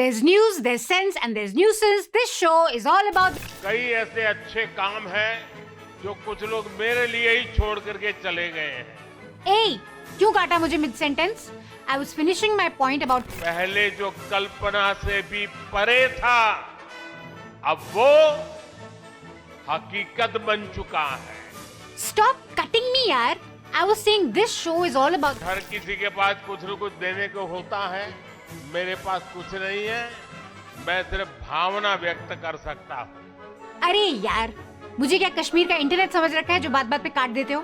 There's news, there's sense, and there's nuisance. This show is all about. कई ऐसे अच्छे काम हैं जो कुछ लोग मेरे लिए ही छोड़ करके चले गए हैं। Hey, क्यों काटा मुझे mid sentence? I was finishing my point about. पहले जो कल्पना से भी परे था, अब वो हकीकत बन चुका है। Stop cutting me, यार. I was saying this show is all about. हर किसी के पास कुछ न कुछ देने को होता है। मेरे पास कुछ नहीं है, मैं सिर्फ भावना व्यक्त कर सकता हूँ। अरे यार, मुझे क्या कश्मीर का इंटरनेट समझ रखा है जो बात बात पे काट देते हो?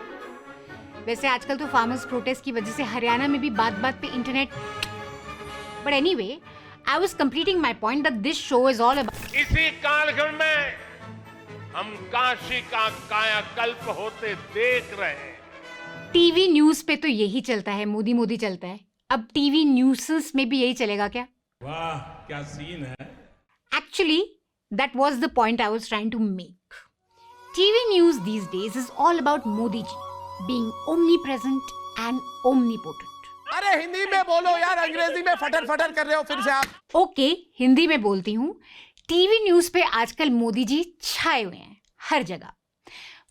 वैसे आजकल तो फार्मर्स प्रोटेस्ट की वजह से हरियाणा में भी बात बात पे internet. But anyway, I was completing my point that this show is all about. इसी कालखंड में हम काशी का कायाकल्प होते देख रहे हैं। टीवी न्यूज पे तो यही चलता है, मोदी मोदी चलता है। अब टीवी न्यूसेंस में भी यही चलेगा क्या? वाह, क्या सीन है। Actually, that was the point I was trying to make. TV news these days is all about Modiji being omnipresent and omnipotent. अरे हिंदी में बोलो यार, अंग्रेजी में फटर फटर कर रहे हो फिर से आप। ओके, हिंदी में बोलती हूँ। टीवी न्यूज पे आजकल मोदी जी छाए हुए हैं हर जगह।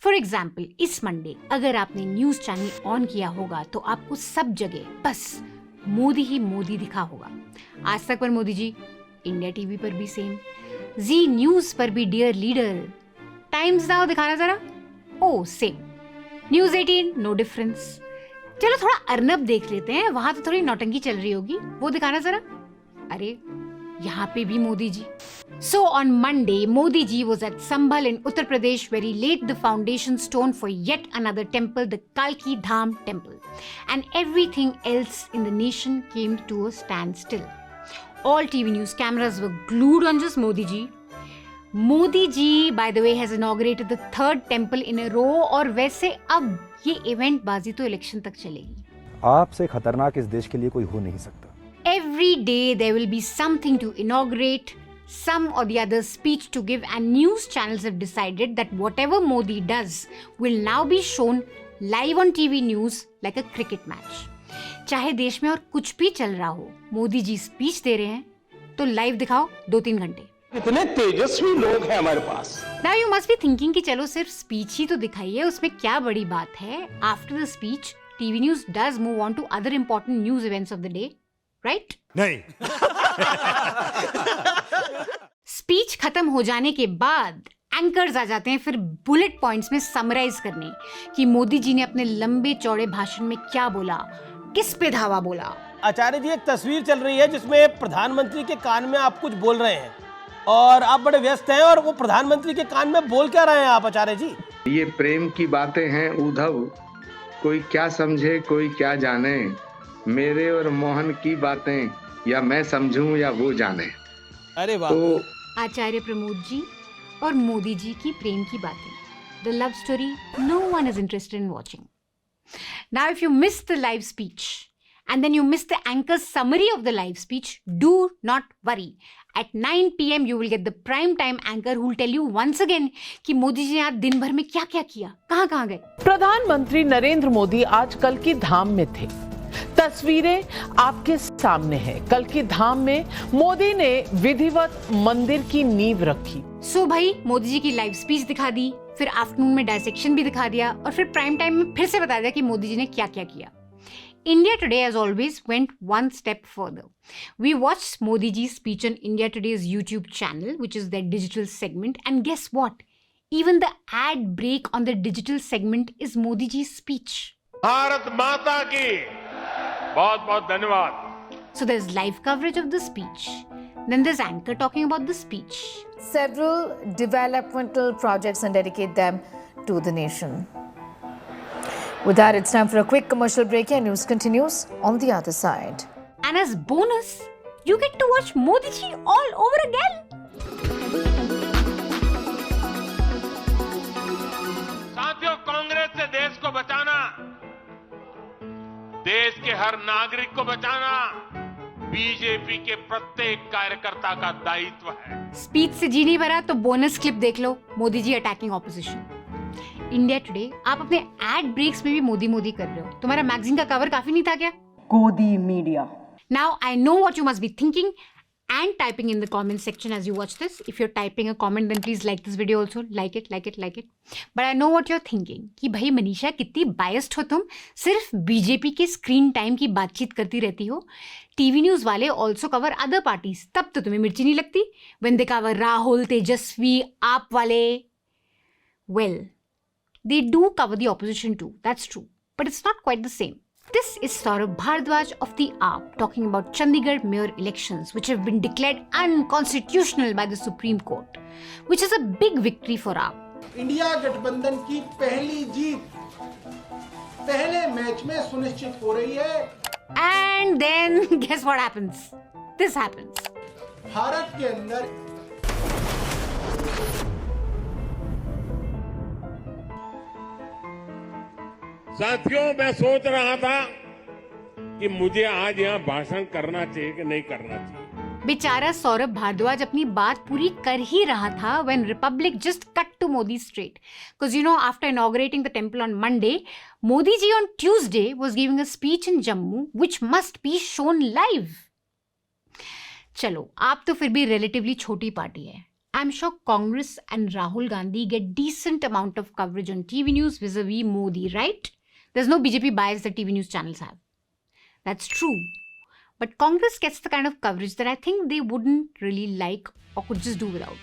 फॉर एग्जाम्पल, इस मंडे अगर आपने न्यूज चैनल ऑन किया होगा तो आपको सब जगह बस मोदी ही मोदी दिखा होगा। आज तक पर मोदी जी, इंडिया टीवी पर भी सेम, जी न्यूज पर भी डियर लीडर, टाइम्स नाउ दिखाना जरा, ओ सेम, न्यूज 18 नो डिफरेंस। चलो थोड़ा अर्नब देख लेते हैं, वहां तो थोड़ी नौटंकी चल रही होगी, वो दिखाना जरा। अरे यहाँ पे भी Modi ji. So on Monday, Modi ji was at Sambhal in Uttar Pradesh where he laid the foundation stone for yet another temple, the Kalki Dham temple. And everything else in the nation came to a standstill. All TV news cameras were glued on just Modi ji. Modi ji, by the way, has inaugurated the third temple in a row और वैसे अब ये event बाजी तो election तक चलेगी। आपसे खतरनाक इस देश के लिए कोई हो नहीं सकता। Every day there will be something to inaugurate, some or the other speech to give, and news channels have decided that whatever Modi does will now be shown live on TV news like a cricket match. चाहे देश में और कुछ भी चल रहा हो, Modi ji speech दे रहे हैं तो लाइव दिखाओ 2-3 घंटे। इतने तेजस्वी लोग हैं हमारे पास। Now you must be thinking कि चलो सिर्फ स्पीच ही तो दिखाइए, उसमें क्या बड़ी बात है। After the speech, TV news does move on to other important news events of the day. Right? नहीं। स्पीच खत्म हो जाने के बाद एंकर्स आ जाते हैं फिर बुलेट पॉइंट्स में समराइज करने कि मोदी जी ने अपने लंबे चौड़े भाषण में क्या बोला, किस पे धावा बोला। आचार्य जी, एक तस्वीर चल रही है जिसमें प्रधानमंत्री के कान में आप कुछ बोल रहे हैं और आप बड़े व्यस्त हैं, और वो प्रधानमंत्री के कान में बोल क्या रहे हैं आप आचार्य जी? ये प्रेम की बातें हैं उद्धव, कोई क्या समझे कोई क्या जाने, मेरे और मोहन की बातें या मैं समझूं या वो जाने। अरे वाह। तो आचार्य प्रमोद जी और मोदी जी की प्रेम की बातें, the love story no one is interested in watching. Now if you miss the live speech and then you miss the anchor's summary of the live speech, do not worry. At 9 PM you will get the prime time anchor who will tell you once again कि मोदी जी ने आज दिन भर में क्या क्या किया, कहाँ कहाँ गए। प्रधानमंत्री नरेंद्र मोदी आज कल की धाम में थे। तस्वीरें आपके सामने हैं। कल की धाम में मोदी ने विधिवत मंदिर की नींव रखी। सो भाई, मोदी जी की लाइव स्पीच दिखा दी, फिर आफ्टरनून में डायसेक्शन भी दिखा दिया और फिर प्राइम टाइम में फिर से बता दिया कि मोदी जी ने क्या क्या किया। India Today, as always, went one step further. We watched Modi ji's speech on India Today's YouTube channel, which is their digital segment, and guess what? Even the ad break on the digital segment is Modi ji's speech. Bharat माता की बहुत बहुत धन्यवाद। So there's live coverage of the speech. Then there's anchor talking about the speech. Several developmental projects and dedicate them to the nation. With that, it's time for a quick commercial break and news continues on the other side. And as bonus, you get to watch Modi ji all over again. साथियों, कांग्रेस से देश को बचाना, देश के हर नागरिक को बचाना बीजेपी के प्रत्येक कार्यकर्ता का दायित्व है। स्पीच से जी नहीं भरा तो बोनस क्लिप देख लो, Modi ji attacking opposition. India today, आप अपने एड ब्रेक्स में भी मोदी मोदी कर रहे हो। तुम्हारा मैगजीन का कवर काफी नहीं था क्या? गोदी media. Now I know what you must be thinking, and typing in the comment section as you watch this. If you're typing a comment, then please like this video also. Like it. But I know what you're thinking कि भाई मनीषा कितनी biased हो तुम, सिर्फ BJP के screen time की बातचीत करती रहती हो. टीवी न्यूज़ वाले also cover other parties. तब तो तुम्हें मिर्ची नहीं लगती. When they cover Rahul, Tejasvi, आप वाले. Well, they do cover the opposition too. That's true. But it's not quite the same. This is Saurabh Bhardwaj of the AAP talking about Chandigarh Mayoral Elections, which have been declared unconstitutional by the Supreme Court, which is a big victory for AAP. India गठबंधन की पहली जीत पहले match में सुनिश्चित हो रही है. And then guess what happens? This happens. Bharat के अंदर साथियों, मैं सोच रहा था कि मुझे आज यहाँ भाषण करना चाहिए कि नहीं करना चाहिए. बेचारा सौरभ भारद्वाज अपनी बात पूरी कर ही रहा था when Republic just cut to Modi straight. Because you know, after inaugurating the temple on Monday, Modiji on Tuesday was giving a speech in Jammu which must be shown live. चलो, आप तो फिर भी relatively छोटी party है. I'm sure Congress and Rahul Gandhi get decent amount of coverage on TV news vis-a-vis Modi, right? There's no BJP bias that TV news channels have. That's true. But Congress gets the kind of coverage that I think they wouldn't really like or could just do without.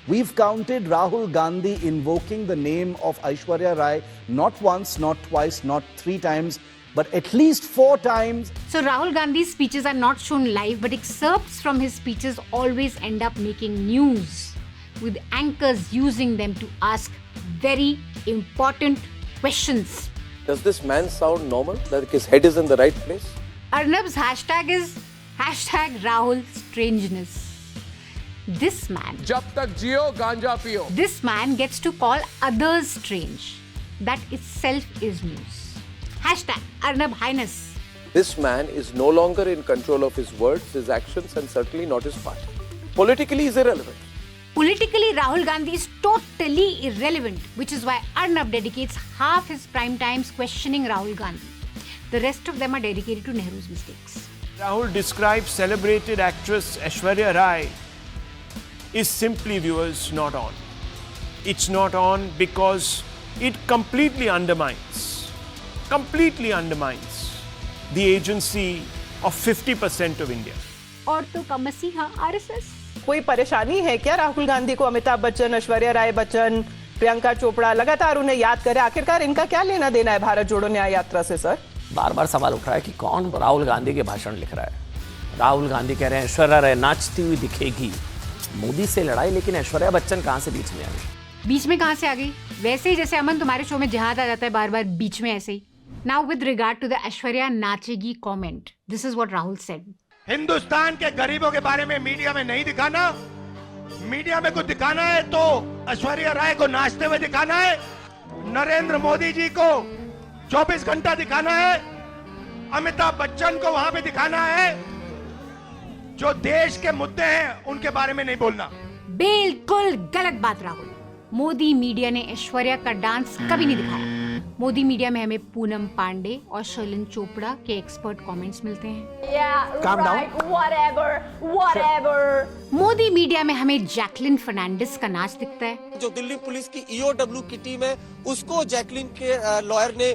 We've counted Rahul Gandhi invoking the name of Aishwarya Rai not once, not twice, not 3 times, but at least 4 times. So Rahul Gandhi's speeches are not shown live, but excerpts from his speeches always end up making news, with anchors using them to ask very important questions. Does this man sound normal? That his head is in the right place? Arnab's hashtag is #RahulStrangeness. This man, जब तक जियो गांजा पियो. This man gets to call others strange. That itself is news. #Arnab Highness. This man is no longer in control of his words, his actions, and certainly not his party. Politically, he is irrelevant. Politically, Rahul Gandhi is totally irrelevant, which is why Arnab dedicates half his prime times questioning Rahul Gandhi. The rest of them are dedicated to Nehru's mistakes. Rahul describes celebrated actress Aishwarya Rai is simply, viewers, not on. It's not on because it completely undermines the agency of 50% of India. और तो का मसीहा RSS. कोई परेशानी है क्या राहुल गांधी को अमिताभ बच्चन, ऐश्वर्या राय बच्चन, प्रियंका चोपड़ा लगातार उन्हें याद करे? आखिरकार इनका क्या लेना देना है भारत जोड़ो न्याय यात्रा से? सर, बार बार सवाल उठ रहा है कि कौन राहुल गांधी के भाषण लिख रहा है. राहुल गांधी कह रहे हैं ऐश्वर्या राय नाचती हुई दिखेगी. मोदी से लड़ाई, लेकिन ऐश्वर्या बच्चन कहां से बीच में आ गई? बीच में कहां से आ गई? वैसे ही जैसे अमन तुम्हारे शो में जिहाद आ जाता है बार बार बीच में, ऐसे ही. Now with regard to the Aishwarya नाचेगी comment, this is what Rahul said. Hindustan के गरीबों के बारे में मीडिया में नहीं दिखाना. मीडिया में कुछ दिखाना है तो ऐश्वर्या राय को नाचते हुए दिखाना है, नरेंद्र मोदी जी को 24 घंटा दिखाना है, अमिताभ बच्चन को वहां पे दिखाना है. जो देश के मुद्दे हैं उनके बारे में नहीं बोलना. बिल्कुल गलत बात राहुल. मोदी मीडिया ने ऐश्वर्या का डांस कभी नहीं दिखाया. मोदी मीडिया में हमें पूनम पांडे और शर्लिन चोपड़ा के एक्सपर्ट कमेंट्स मिलते हैं. Calm down. whatever. Modi media में हमें जैकलिन फर्नांडिस का नाच दिखता है. जो दिल्ली पुलिस की EOW की टीम है, उसको जैकलिन के लॉयर ने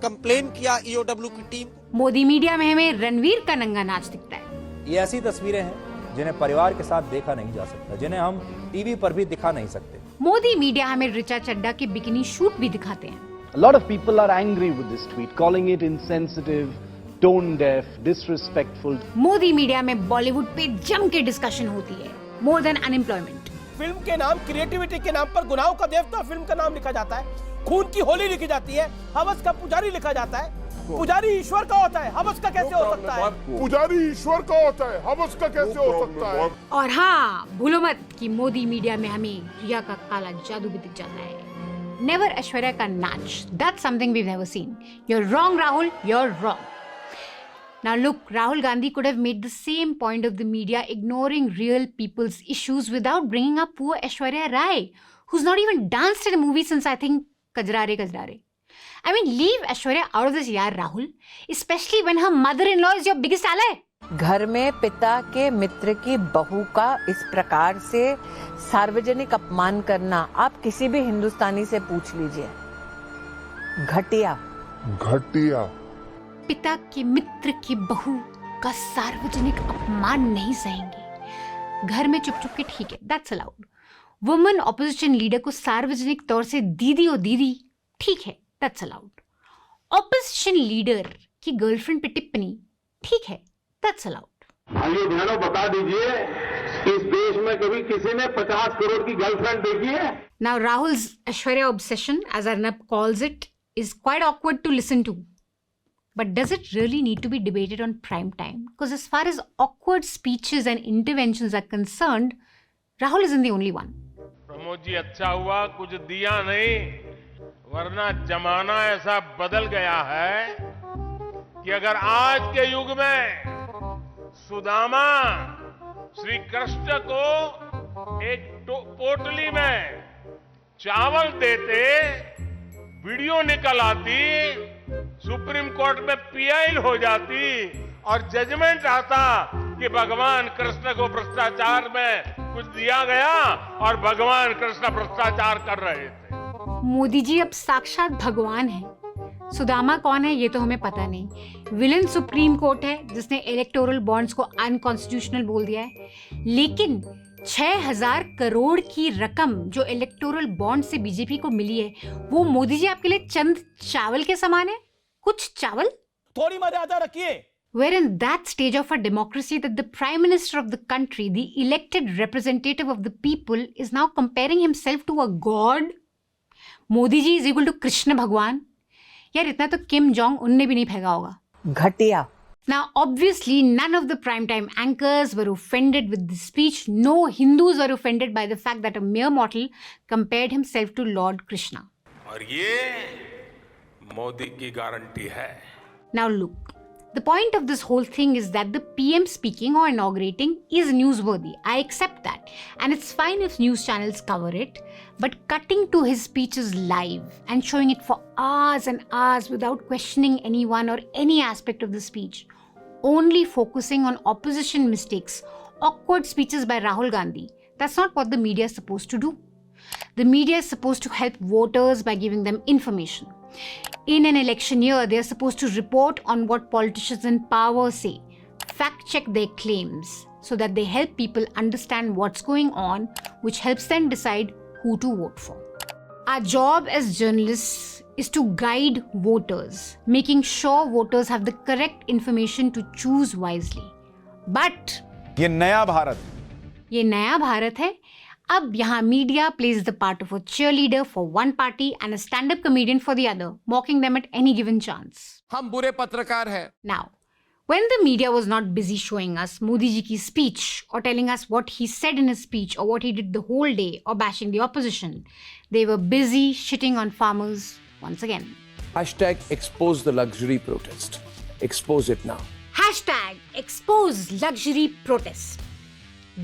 कंप्लेन किया. EOW की टीम. मोदी मीडिया में हमें रणवीर का नंगा नाच दिखता है. ये ऐसी तस्वीरें हैं जिन्हें परिवार के साथ देखा नहीं जा सकता, जिन्हें हम टीवी पर भी दिखा नहीं सकते. मोदी मीडिया हमें ऋचा चड्ढा के बिकिनी शूट भी दिखाते हैं. A lot of people are angry with this tweet, calling it insensitive, tone deaf, disrespectful. Modi media में बॉलीवुड पे जम के डिस्कशन होती है, more than unemployment. फिल्म के नाम, क्रिएटिविटी के नाम पर गुनाहों का देवता फिल्म का नाम लिखा जाता है. खून की होली लिखी जाती है. हवस का पुजारी लिखा जाता है. पुजारी ईश्वर का होता है, हवस का कैसे हो सकता है? पुजारी ईश्वर का होता है, हवस का कैसे हो सकता है? और हाँ, भूलो मत कि मोदी मीडिया में हमें रिया का काला जादू भी दिख जाता है. Never ऐश्वर्या का नाच. That's something we've never seen. You're wrong, Rahul. You're wrong. Now look, Rahul Gandhi could have made the same point of the media ignoring real people's issues without bringing up poor Aishwarya Rai, who's not even danced in a movie since I think Kajrare Kajrare. I mean, leave Aishwarya out of this, yaar, Rahul. Especially when her mother-in-law is your biggest ally. घर में पिता के मित्र की बहू का इस प्रकार से सार्वजनिक अपमान करना, आप किसी भी हिंदुस्तानी से पूछ लीजिए, घटिया। घटिया। पिता के मित्र की बहू का सार्वजनिक अपमान नहीं सहेंगे, घर में चुप चुप के ठीक है, that's allowed. Woman opposition leader को सार्वजनिक तौर से दीदी और दीदी, ठीक है, दैट्स अलाउड। ऑपोजिशन लीडर की गर्लफ्रेंड पे टिप्पणी, ठीक है, दैट्स अलाउड। भाइयों बहनों बता दीजिए, इस देश में कभी किसी ने 50 करोड़ की गर्लफ्रेंड देखी है? Now Rahul's Aishwarya obsession, as Arnab calls it, is quite awkward to listen to. But does it really need to be debated on prime time? Because as far as awkward speeches and interventions are concerned, Rahul isn't the only one. Pramod ji, अच्छा हुआ कुछ दिया नहीं, वरना जमाना ऐसा बदल गया है कि अगर आज के युग में सुदामा श्री कृष्ण को एक पोटली में चावल देते, वीडियो निकल आती, सुप्रीम कोर्ट में पीआई हो जाती और जजमेंट आता कि भगवान कृष्ण को भ्रष्टाचार में कुछ दिया गया और भगवान कृष्ण भ्रष्टाचार कर रहे थे। मोदी जी अब साक्षात भगवान है। सुदामा कौन है ये तो हमें पता नहीं। विलन सुप्रीम कोर्ट है जिसने इलेक्टोरल बॉन्ड्स को अनकॉन्स्टिट्यूशनल बोल दिया है, लेकिन 6000 करोड़ की रकम जो इलेक्टोरल बॉन्ड से बीजेपी को मिली है, वो मोदी जी आपके लिए चंद चावल के समान है। कुछ चावल, थोड़ी मर्यादा रखिए। We're in that stage of our democracy that the Prime Minister of the country, the elected representative of the people, is now comparing himself to a god. Modi ji is equal to Krishna भगवान। यार इतना तो किम जोंग उन ने भी नहीं फेंका होगा। घटिया। Now, obviously, none of the primetime anchors were offended with this speech. No Hindus were offended by the fact that a mere mortal compared himself to Lord Krishna. और ये मोदी की guarantee है। Now look, the point of this whole thing is that the PM speaking or inaugurating is newsworthy. I accept that. And it's fine if news channels cover it. But cutting to his speeches live and showing it for hours and hours without questioning anyone or any aspect of the speech, only focusing on opposition mistakes, awkward speeches by Rahul Gandhi, that's not what the media is supposed to do. The media is supposed to help voters by giving them information. In an election year, they are supposed to report on what politicians in power say, fact-check their claims so that they help people understand what's going on, which helps them decide who to vote for. Our job as journalists is to guide voters, making sure voters have the correct information to choose wisely. But ये नया भारत है। अब यहाँ media plays the part of a cheerleader for one party and a stand-up comedian for the other, mocking them at any given chance. हम बुरे पत्रकार हैं। Now, when the media was not busy showing us Modiji ki's speech or telling us what he said in his speech or what he did the whole day or bashing the opposition, they were busy shitting on farmers once again. Hashtag expose the luxury protest. Expose it now. Hashtag expose luxury protest.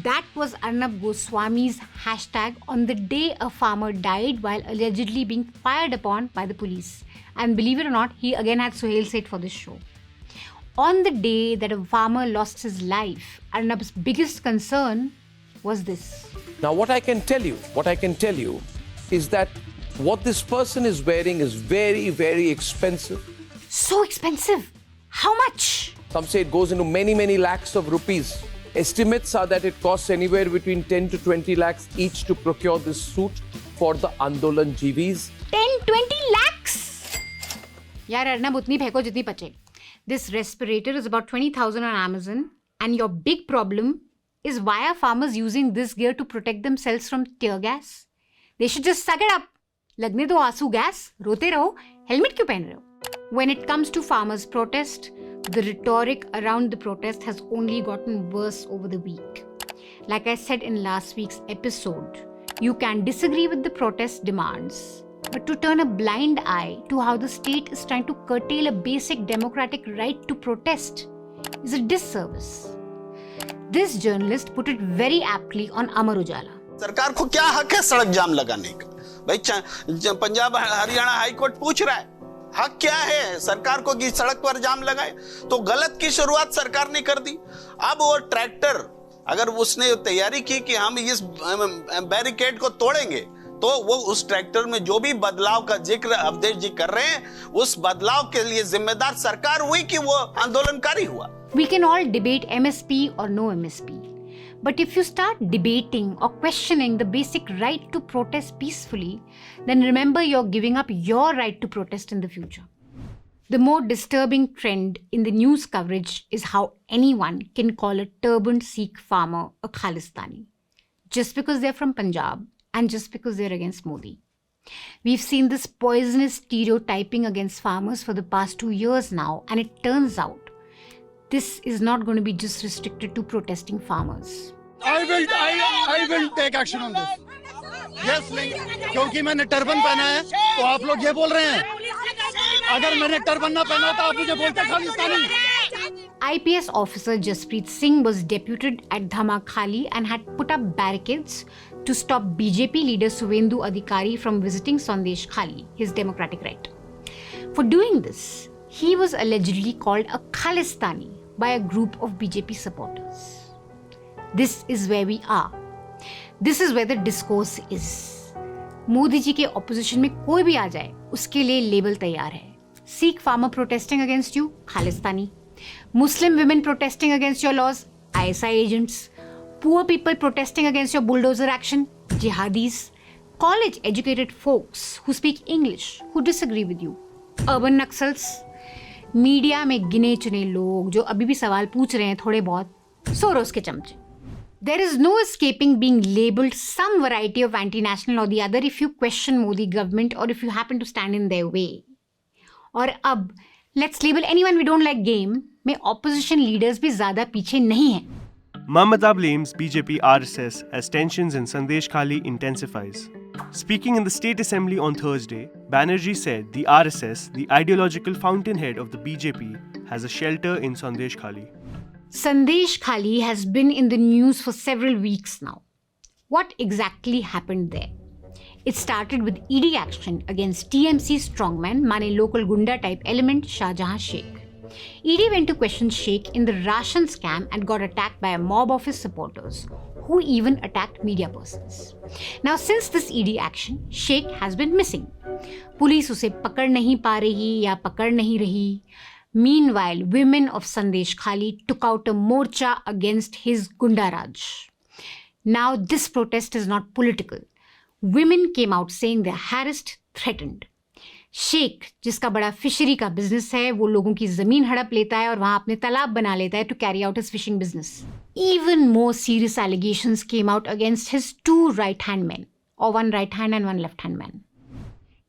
That was Arnab Goswami's hashtag on the day a farmer died while allegedly being fired upon by the police. And believe it or not, he again had Suhail Seth for this show. On the day that a farmer lost his life, Arnab's biggest concern was this. Now what I can tell you is that what this person is wearing is very, very expensive. So expensive? How much? Some say it goes into many, many lakhs of rupees. Estimates are that it costs anywhere between 10 to 20 lakhs each to procure this suit for the andolanjeevis. 10-20 lakhs? Yaar Arnab utni pheko jitni pache. This respirator is about 20,000 on Amazon, and your big problem is why are farmers using this gear to protect themselves from tear gas? They should just suck it up. Lagne do आंसू gas, rote raho, helmet क्यों पहन रहे हो? When it comes to farmers' protest, the rhetoric around the protest has only gotten worse over the week. Like I said in last week's episode, you can disagree with the protest demands, but to turn a blind eye to how the state is trying to curtail a basic democratic right to protest is a disservice. This journalist put it very aptly on Amar Ujala. सरकार को क्या हक है सड़क जाम लगाने का? भाई Punjab Haryana high court पूछ रहा है हक क्या है सरकार को कि सड़क पर जाम लगाए? तो गलत की शुरुआत सरकार ने कर दी। अब वो ट्रैक्टर अगर उसने तैयारी की कि हम इस बैरिकेड को तोड़ेंगे, तो वो उस ट्रैक्टर में जो भी बदलाव का जिक्र अवधेश जी कर रहे हैं, उस बदलाव के लिए जिम्मेदार सरकार हुई कि वो आंदोलनकारी हुआ। We can all debate MSP or no MSP. But if you start debating or questioning the basic right to protest peacefully, then remember you're giving up your right to protest in the future. The more disturbing trend in the news coverage is how anyone can call a turbaned Sikh farmer a Khalistani, just because they're from Punjab and just because they're against Modi. We've seen this poisonous stereotyping against farmers for the past 2 years now, and it turns out this is not going to be just restricted to protesting farmers. I will take action on this. Yes, क्योंकि मैंने turban पहना है, तो आप लोग ये बोल रहे हैं। अगर मैंने टर्बन ना पहना तो आप मुझे बोलते Khalistani. IPS officer Jaspreet Singh was deputed at Sandeshkhali and had put up barricades to stop BJP leader Suvendu Adhikari from visiting Sandeshkhali, his democratic right. For doing this, he was allegedly called a Khalistani by a group of BJP supporters. This is where we are. This is where the discourse is. Modi ji के opposition में कोई भी आ जाए, उसके लिए label तैयार है. Sikh farmer protesting against you, Khalistani. Muslim women protesting against your laws, ISI agents. Poor people protesting against your bulldozer action, jihadis. College educated folks who speak English, who disagree with you, urban naxals. Media में गिने चुने लोग जो अभी भी सवाल पूछ रहे हैं थोड़े बहुत, सोरोस के चमचे. There is no escaping being labelled some variety of anti-national or the other if you question Modi government or if you happen to stand in their way. और अब let's label anyone we don't like game में opposition leaders भी ज़्यादा पीछे नहीं हैं. Mamata blames BJP RSS as tensions in Sandeshkhali intensifies. Speaking in the State Assembly on Thursday, Banerjee said the RSS, the ideological fountainhead of the BJP, has a shelter in Sandeshkhali. Sandeshkhali has been in the news for several weeks now. What exactly happened there? It started with ED action against TMC strongman, mane local gunda type element Shahjahan Sheikh. ED went to question Sheikh in the ration scam and got attacked by a mob of his supporters, who even attacked media persons. Now, since this ED action, Sheikh has been missing. Police उसे पकड़ नहीं पा रही या पकड़ नहीं रही. Meanwhile, women of Sandeshkhali took out a morcha against his Gundaraj. Now, this protest is not political. Women came out saying they're harassed, threatened. Sheikh, जिसका बड़ा फिशरी का बिजनेस है, वो लोगों की जमीन हड़प लेता है और वहां अपने तालाब बना लेता है to carry out his fishing business. Even more serious allegations came out against his 2 right-hand men, or 1 right-hand and 1 left-hand man.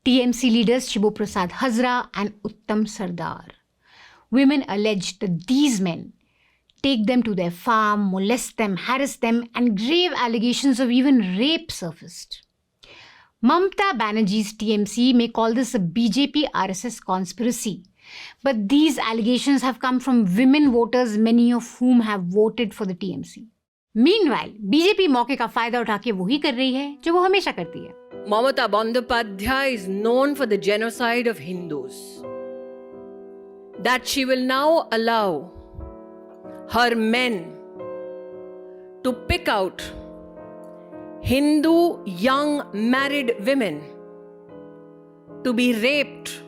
TMC leaders Shibu Prasad Hazra and Uttam Sardar. Women alleged that these men take them to their farm, molest them, harass them, and grave allegations of even rape surfaced. Mamata Banerjee's TMC may call this a BJP RSS conspiracy, but these allegations have come from women voters, many of whom have voted for the TMC. Meanwhile, BJP मौके का फायदा उठा के वही कर रही है जो वो हमेशा करती है. Mamata Bandyopadhyay is known for the genocide of Hindus. That she will now allow her men to pick out Hindu young married women to be raped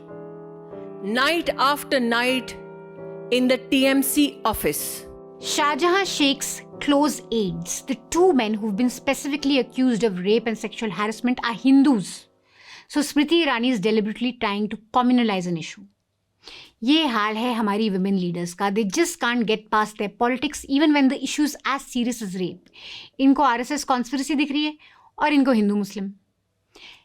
night after night in the TMC office. Shahjahan Sheikh's close aides, the 2 men who've been specifically accused of rape and sexual harassment, are Hindus. So Smriti Irani is deliberately trying to communalize an issue. ये हाल है हमारी women leaders का. They just can't get past their politics even when the issue is as serious as rape. इनको RSS conspiracy दिख रही है और इनको हिंदू मुस्लिम.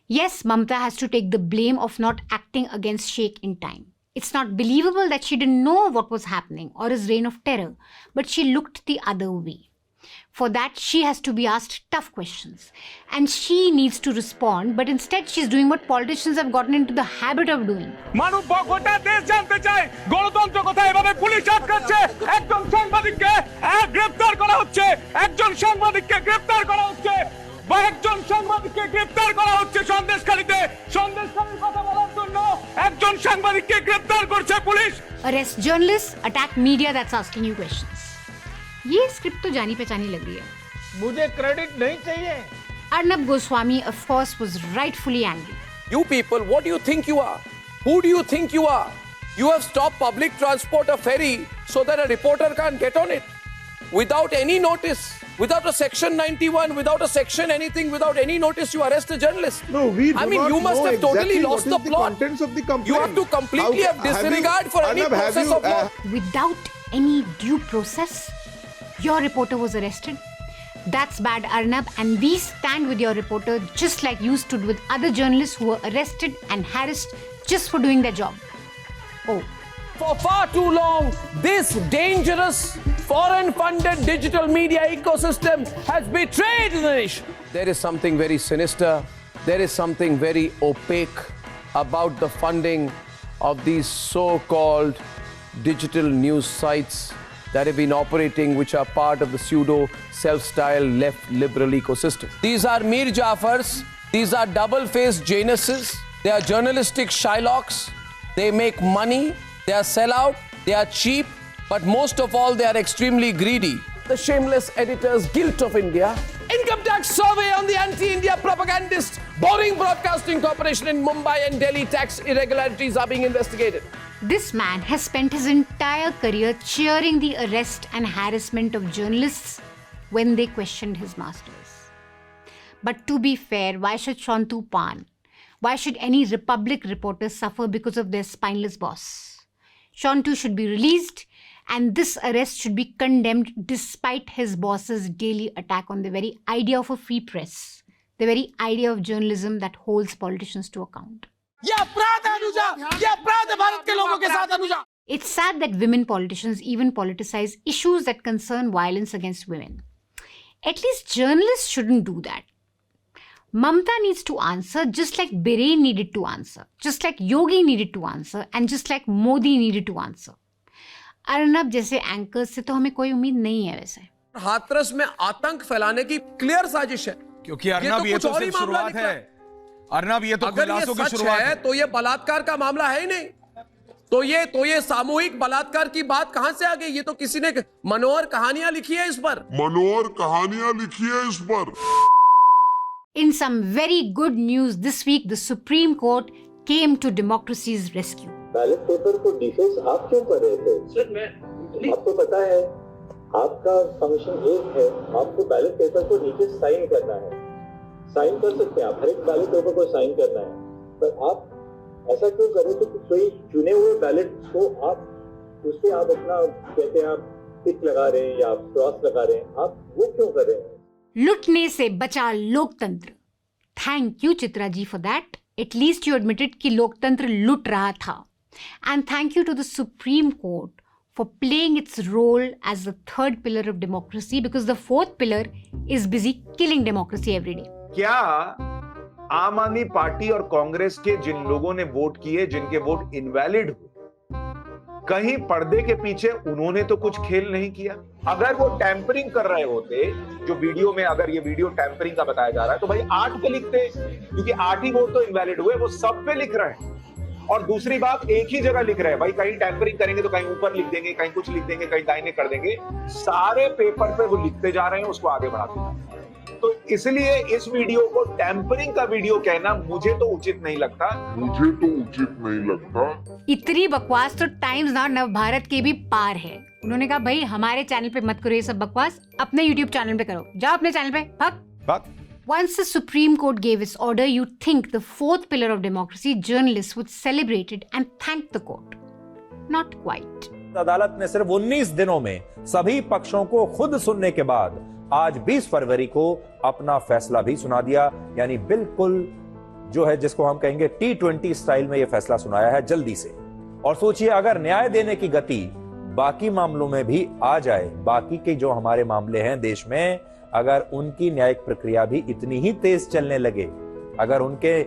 Yes, Mamata has to take the blame of not acting against Sheikh in time. It's not believable that she didn't know what was happening or his reign of terror, but she looked the other way. For that, she has to be asked tough questions. And she needs to respond, but instead she's doing what politicians have gotten into the habit of doing. মানুষ গোটা দেশ জানতে চায় গণতন্ত্র কথা এভাবে police আটকাচ্ছে, একজন সাংবাদিককে গ্রেফতার করা হচ্ছে, একজন সাংবাদিককে গ্রেফতার করা হচ্ছে, বা একজন সাংবাদিককে গ্রেফতার করা হচ্ছে সন্দেশখালীতে, সন্দেশখালীর কথা বলার জন্য একজন একজন সাংবাদিককে গ্রেফতার করছে police. Arrest journalists, attack media that's asking you questions. ये स्क्रिप्ट तो जानी पहचानी लग रही है। मुझे क्रेडिट नहीं चाहिए। Arnab Goswami, of course, was rightfully angry. You people, what do you think you are? Who do you think you are? You have stopped public transport, a ferry, so that a reporter can't get on it. Without any notice, without a section 91, without a section anything, without any notice, you arrest a journalist. No, we do I mean, not you must know have totally exactly lost what the is plot. contents of the complaint. You have to completely have disregard for any Arnab, process you, of law. Without any due process, your reporter was arrested. That's bad, Arnab, and we stand with your reporter just like you stood with other journalists who were arrested and harassed just for doing their job. Oh. For far too long, this dangerous foreign-funded digital media ecosystem has betrayed the nation. There is something very sinister, there is something very opaque about the funding of these so-called digital news sites that have been operating, which are part of the pseudo self-styled left liberal ecosystem. These are Mir Jafars, these are double-faced Januses, they are journalistic Shylocks, they make money, they are sellout, they are cheap, but most of all they are extremely greedy. The shameless editor's guilt of India. Income tax survey on the anti-India propagandist. Boring Broadcasting Corporation in Mumbai and Delhi tax irregularities are being investigated. This man has spent his entire career cheering the arrest and harassment of journalists when they questioned his masters. But to be fair, why should Shantu Pan? Why should any Republic reporter suffer because of their spineless boss? Shantu should be released, and this arrest should be condemned despite his boss's daily attack on the very idea of a free press, the very idea of journalism that holds politicians to account. It's sad that women politicians even politicize issues that concern violence against women. At least journalists shouldn't do that. Mamata needs to answer just like Biren needed to answer, just like Yogi needed to answer, and just like Modi needed to answer. Arnab जैसे anchors से तो हमें कोई उम्मीद नहीं है वैसे। हाथरस में आतंक फैलाने की क्लियर साजिश है। क्योंकि अर्नब ये तो सिर्फ शुरुआत है। अर्नब ये तो खुलासों की शुरुआत है। तो ये बलात्कार का मामला है ही नहीं। तो ये सामूहिक बलात्कार की बात कहां से आ गई? ये तो किसी ने मनोहर कहानियां लिखी है इस पर। In some very good news this week, the Supreme Court came to democracy's rescue. Ballot paper को डिफेंस आप क्यों कर रहे थे? आपको पता है आपका फंक्शन एक है, आपको बैलेट पेपर को नीचे साइन करना है। साइन कर सकते हैं आप, हर एक बैलेट पेपर को साइन करना है, पर आप ऐसा क्यों कर रहे थे कि कोई चुने हुए बैलेट को आप उस पे आप अपना कहते हैं आप टिक लगा रहे हैं या आप क्रॉस लगा रहे हैं, आप वो क्यों कर रहे हैं? लुटने से बचा लोकतंत्र। Thank you Chitra ji for that. At least you admitted कि लोकतंत्र लुट रहा था। And thank you to the supreme court for playing its role as the third pillar of democracy, because the fourth pillar is busy killing democracy every day. क्या आम आदमी party और कांग्रेस के जिन लोगों ने वोट किए, जिनके वोट इनवैलिड हुए, कहीं पर्दे के पीछे उन्होंने तो कुछ खेल नहीं किया? अगर वो टैंपरिंग कर रहे होते, जो वीडियो में अगर ये वीडियो टैंपरिंग का बताया जा रहा है, तो भाई 8 पे लिखते, क्योंकि 8 ही वोट तो इनवैलिड हुए, वो सब पे लिख रहे हैं। और दूसरी बात, एक ही जगह लिख रहे हैं भाई, कहीं टैंपरिंग करेंगे तो कहीं ऊपर लिख देंगे, कहीं कुछ लिख देंगे, कहीं दाहिने कर देंगे, सारे पेपर पे वो लिखते जा रहे हैं, उसको आगे बढ़ाते हैं। तो इसलिए इस वीडियो को टैंपरिंग का वीडियो कहना मुझे तो उचित नहीं लगता। इतनी बकवास तो टाइम्स नाउ नव भारत के भी पार है। उन्होंने कहा भाई हमारे चैनल पे मत करो ये सब बकवास, अपने यूट्यूब चैनल पे करो, जाओ अपने चैनल पे भाग। Once the Supreme Court gave its order, you'd think the fourth pillar of democracy, journalists, would celebrate it and thank the court. Not quite. अदालत ने सिर्फ 19 दिनों में सभी पक्षों को खुद सुनने के बाद आज 20 फरवरी को अपना फैसला भी सुना दिया। यानी बिल्कुल जो है जिसको हम कहेंगे T20 स्टाइल में यह फैसला सुनाया है जल्दी से। और सोचिए अगर न्याय देने की गति बाकी मामलों में भी आ जाए, बाकी के जो हमारे मामले हैं देश में, अगर उनकी न्यायिक प्रक्रिया भी इतनी ही तेज चलने लगे, अगर उनके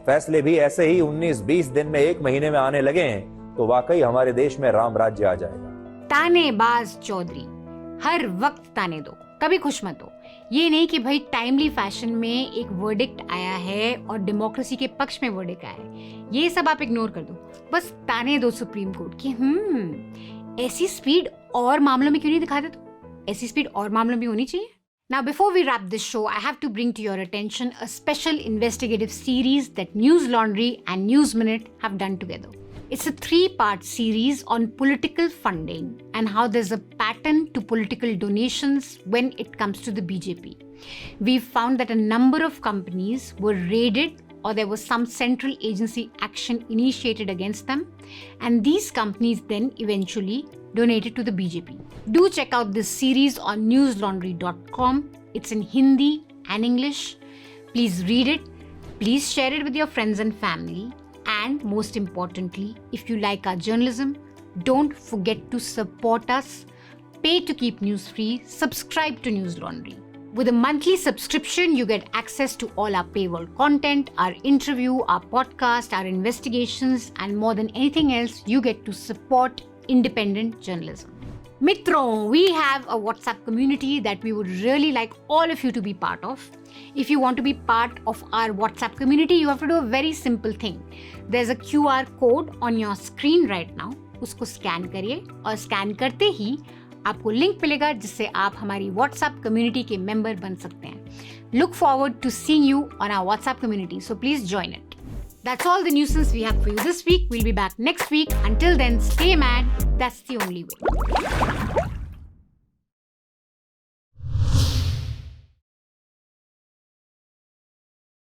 फैसले भी ऐसे ही 19-20 दिन में, 1 महीने में आने लगे, तो वाकई हमारे देश में राम राज्य आ जाएगा। तानेबाज चौधरी, हर वक्त ताने दो, कभी खुश मत हो। ये नहीं कि भाई टाइमली फैशन में एक वर्डिक्ट आया है और डेमोक्रेसी के पक्ष में वर्डिक्ट आया है, ये सब आप इग्नोर कर दो, बस ताने दो सुप्रीम कोर्ट की ऐसी स्पीड और मामलों में क्यों नहीं दिखाते, तो ऐसी स्पीड और मामलों में होनी चाहिए. Now, before we wrap this show, I have to bring to your attention a special investigative series that News Laundry and News Minute have done together. It's a 3-part series on political funding and how there's a pattern to political donations when it comes to the BJP. We've found that a number of companies were raided or there was some central agency action initiated against them, and these companies then eventually donated to the BJP. Do check out this series on newslaundry.com. It's in Hindi and English. Please read it. Please share it with your friends and family. And most importantly, if you like our journalism, don't forget to support us. Pay to keep news free. Subscribe to News Laundry. With a monthly subscription, you get access to all our paywall content, our interview, our podcast, our investigations, and more than anything else, you get to support independent journalism. Mitron, we have a WhatsApp community that we would really like all of you to be part of. If you want to be part of our WhatsApp community, you have to do a very simple thing. There's a QR code on your screen right now. उसको scan करिए और scan करते ही आपको link मिलेगा जिससे आप हमारी WhatsApp community के मेंबर बन सकते हैं. Look forward to seeing you on our WhatsApp community, so please join it. That's all the nuisance we have for you this week. We'll be back next week. Until then, stay mad. That's the only way.